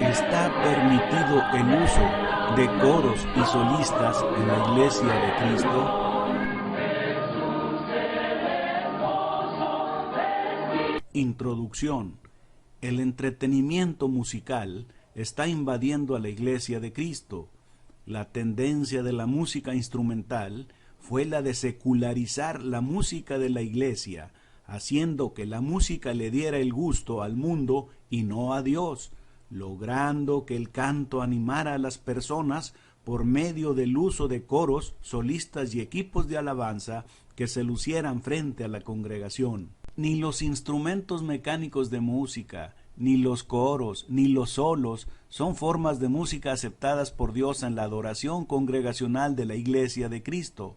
¿Está permitido el uso de coros y solistas en la Iglesia de Cristo? Introducción. El entretenimiento musical está invadiendo a la Iglesia de Cristo. La tendencia de la música instrumental fue la de secularizar la música de la Iglesia, haciendo que la música le diera el gusto al mundo y no a Dios, logrando que el canto animara a las personas por medio del uso de coros, solistas y equipos de alabanza que se lucieran frente a la congregación. Ni los instrumentos mecánicos de música, ni los coros, ni los solos son formas de música aceptadas por Dios en la adoración congregacional de la Iglesia de Cristo.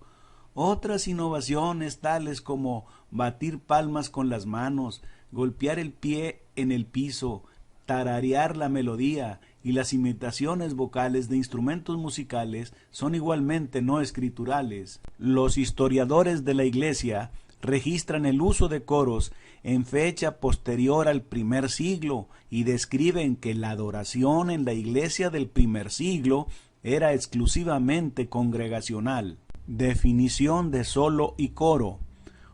Otras innovaciones tales como batir palmas con las manos, golpear el pie en el piso, tararear la melodía y las imitaciones vocales de instrumentos musicales son igualmente no escriturales. Los historiadores de la Iglesia registran el uso de coros en fecha posterior al primer siglo y describen que la adoración en la Iglesia del primer siglo era exclusivamente congregacional. Definición de solo y coro.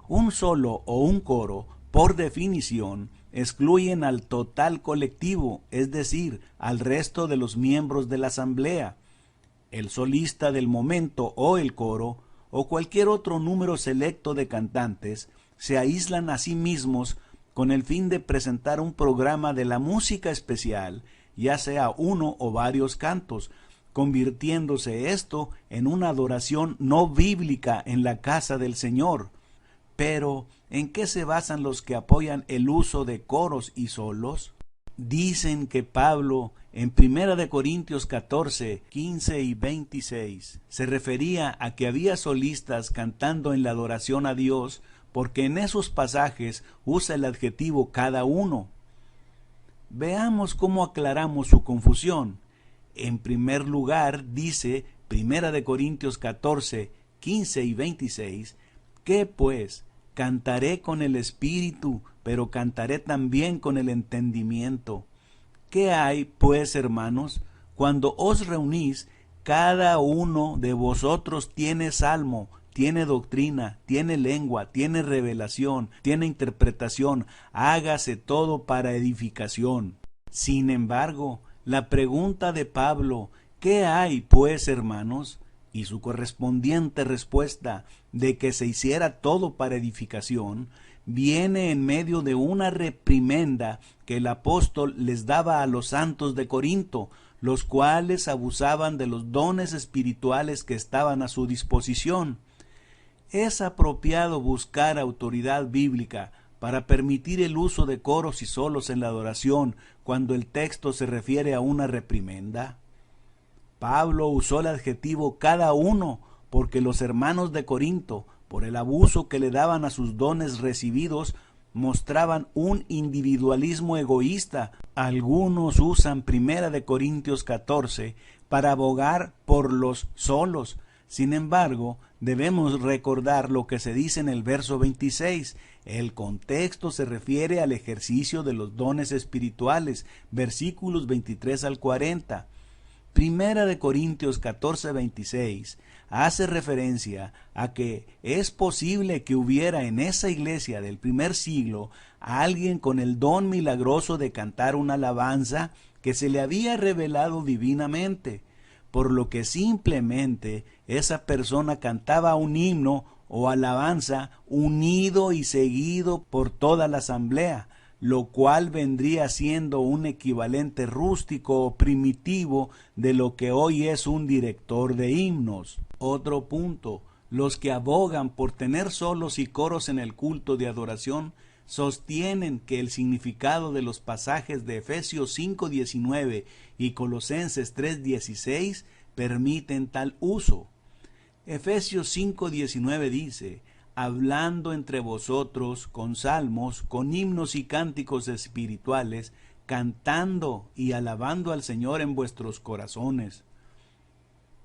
Un solo o un coro, por definición, excluyen al total colectivo, es decir, al resto de los miembros de la asamblea. El solista del momento o el coro, o cualquier otro número selecto de cantantes, se aíslan a sí mismos con el fin de presentar un programa de la música especial, ya sea uno o varios cantos, convirtiéndose esto en una adoración no bíblica en la casa del Señor. Pero, ¿en qué se basan los que apoyan el uso de coros y solos? Dicen que Pablo, en 1 Corintios 14, 15 y 26, se refería a que había solistas cantando en la adoración a Dios, porque en esos pasajes usa el adjetivo cada uno. Veamos cómo aclaramos su confusión. En primer lugar, dice 1 Corintios 14, 15 y 26, que pues cantaré con el espíritu, pero cantaré también con el entendimiento. ¿Qué hay, pues, hermanos? Cuando os reunís, cada uno de vosotros tiene salmo, tiene doctrina, tiene lengua, tiene revelación, tiene interpretación, hágase todo para edificación. Sin embargo, la pregunta de Pablo, ¿qué hay, pues, hermanos?, y su correspondiente respuesta de que se hiciera todo para edificación, viene en medio de una reprimenda que el apóstol les daba a los santos de Corinto, los cuales abusaban de los dones espirituales que estaban a su disposición. Es apropiado buscar autoridad bíblica para permitir el uso de coros y solos en la adoración cuando el texto se refiere a una reprimenda. Pablo usó el adjetivo cada uno porque los hermanos de Corinto, por el abuso que le daban a sus dones recibidos, mostraban un individualismo egoísta. Algunos usan 1 Corintios 14 para abogar por los solos. Sin embargo, debemos recordar lo que se dice en el verso 26. El contexto se refiere al ejercicio de los dones espirituales, versículos 23 al 40. 1 Corintios 14:26 hace referencia a que es posible que hubiera en esa iglesia del primer siglo alguien con el don milagroso de cantar una alabanza que se le había revelado divinamente, por lo que simplemente esa persona cantaba un himno o alabanza unido y seguido por toda la asamblea, lo cual vendría siendo un equivalente rústico o primitivo de lo que hoy es un director de himnos. Otro punto, los que abogan por tener solos y coros en el culto de adoración sostienen que el significado de los pasajes de Efesios 5:19 y Colosenses 3:16 permiten tal uso. Efesios 5:19 dice: hablando entre vosotros con salmos, con himnos y cánticos espirituales, cantando y alabando al Señor en vuestros corazones.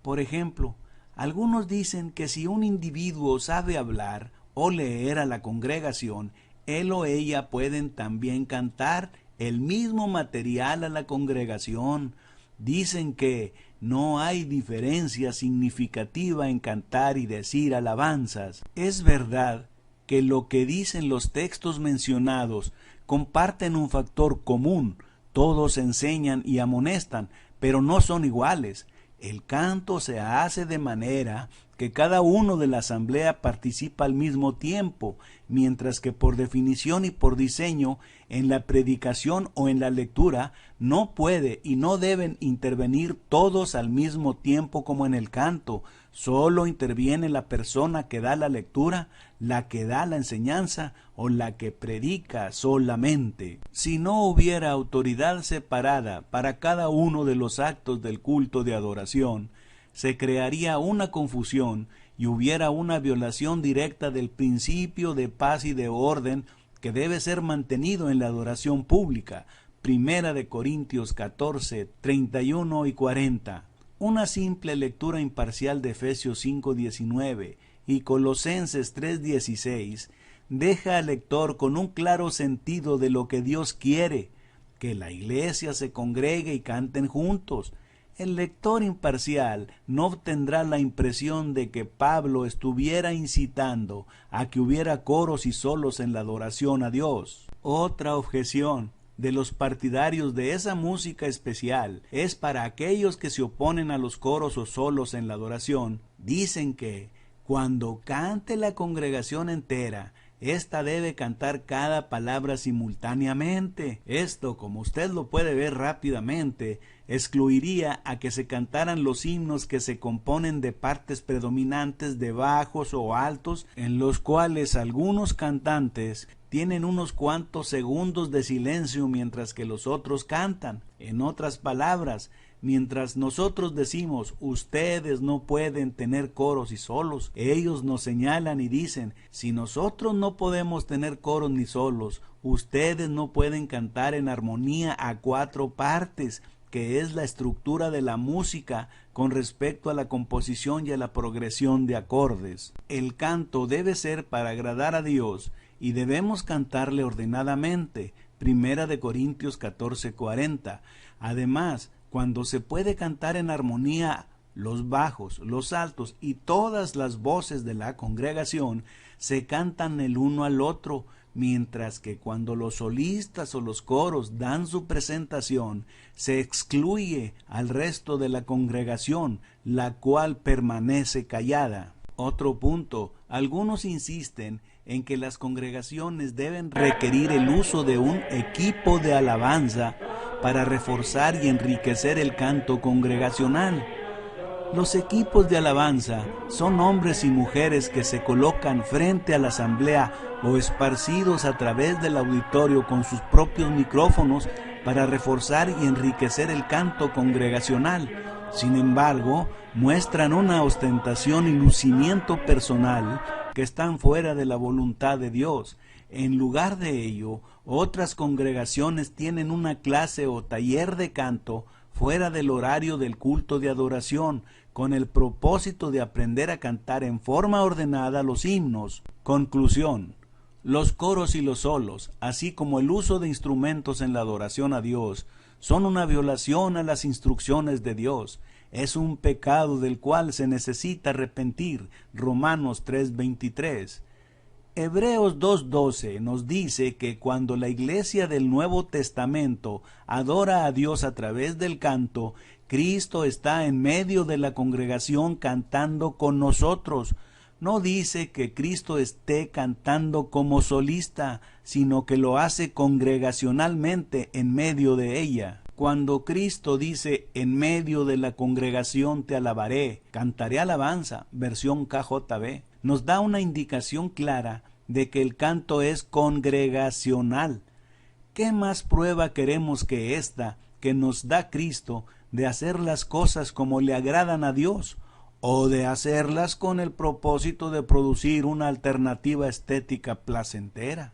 Por ejemplo, algunos dicen que si un individuo sabe hablar o leer a la congregación, él o ella pueden también cantar el mismo material a la congregación. Dicen que no hay diferencia significativa en cantar y decir alabanzas. Es verdad que lo que dicen los textos mencionados comparten un factor común. Todos enseñan y amonestan, pero no son iguales. El canto se hace de manera que cada uno de la asamblea participa al mismo tiempo, mientras que por definición y por diseño, en la predicación o en la lectura, no puede y no deben intervenir todos al mismo tiempo como en el canto. Solo interviene la persona que da la lectura, la que da la enseñanza o la que predica solamente. Si no hubiera autoridad separada para cada uno de los actos del culto de adoración, se crearía una confusión y hubiera una violación directa del principio de paz y de orden que debe ser mantenido en la adoración pública. Primera de Corintios 14, 31 y 40. Una simple lectura imparcial de Efesios 5:19 y Colosenses 3:16 deja al lector con un claro sentido de lo que Dios quiere, que la iglesia se congregue y canten juntos. El lector imparcial no obtendrá la impresión de que Pablo estuviera incitando a que hubiera coros y solos en la adoración a Dios. Otra objeción de los partidarios de esa música especial es para aquellos que se oponen a los coros o solos en la adoración. Dicen que cuando cante la congregación entera, ésta debe cantar cada palabra simultáneamente. Esto, como usted lo puede ver rápidamente, excluiría a que se cantaran los himnos que se componen de partes predominantes de bajos o altos, en los cuales algunos cantantes tienen unos cuantos segundos de silencio mientras que los otros cantan. En otras palabras, mientras nosotros decimos, ustedes no pueden tener coros y solos, ellos nos señalan y dicen, si nosotros no podemos tener coros ni solos, ustedes no pueden cantar en armonía a 4 partes, que es la estructura de la música con respecto a la composición y a la progresión de acordes. El canto debe ser para agradar a Dios y debemos cantarle ordenadamente. Primera de Corintios 14:40. Además, cuando se puede cantar en armonía los bajos, los altos y todas las voces de la congregación, se cantan el uno al otro, mientras que cuando los solistas o los coros dan su presentación, se excluye al resto de la congregación, la cual permanece callada. Otro punto, algunos insisten en que las congregaciones deben requerir el uso de un equipo de alabanza para reforzar y enriquecer el canto congregacional. Los equipos de alabanza son hombres y mujeres que se colocan frente a la asamblea o esparcidos a través del auditorio con sus propios micrófonos para reforzar y enriquecer el canto congregacional. Sin embargo, muestran una ostentación y lucimiento personal que están fuera de la voluntad de Dios. En lugar de ello, otras congregaciones tienen una clase o taller de canto fuera del horario del culto de adoración, con el propósito de aprender a cantar en forma ordenada los himnos. Conclusión: los coros y los solos, así como el uso de instrumentos en la adoración a Dios, son una violación a las instrucciones de Dios. Es un pecado del cual se necesita arrepentir. Romanos 3:23. Hebreos 2:12 nos dice que cuando la iglesia del Nuevo Testamento adora a Dios a través del canto, Cristo está en medio de la congregación cantando con nosotros. No dice que Cristo esté cantando como solista, sino que lo hace congregacionalmente en medio de ella. Cuando Cristo dice, en medio de la congregación te alabaré, cantaré alabanza, versión KJV, nos da una indicación clara de que el canto es congregacional. ¿Qué más prueba queremos que esta que nos da Cristo de hacer las cosas como le agradan a Dios, o de hacerlas con el propósito de producir una alternativa estética placentera?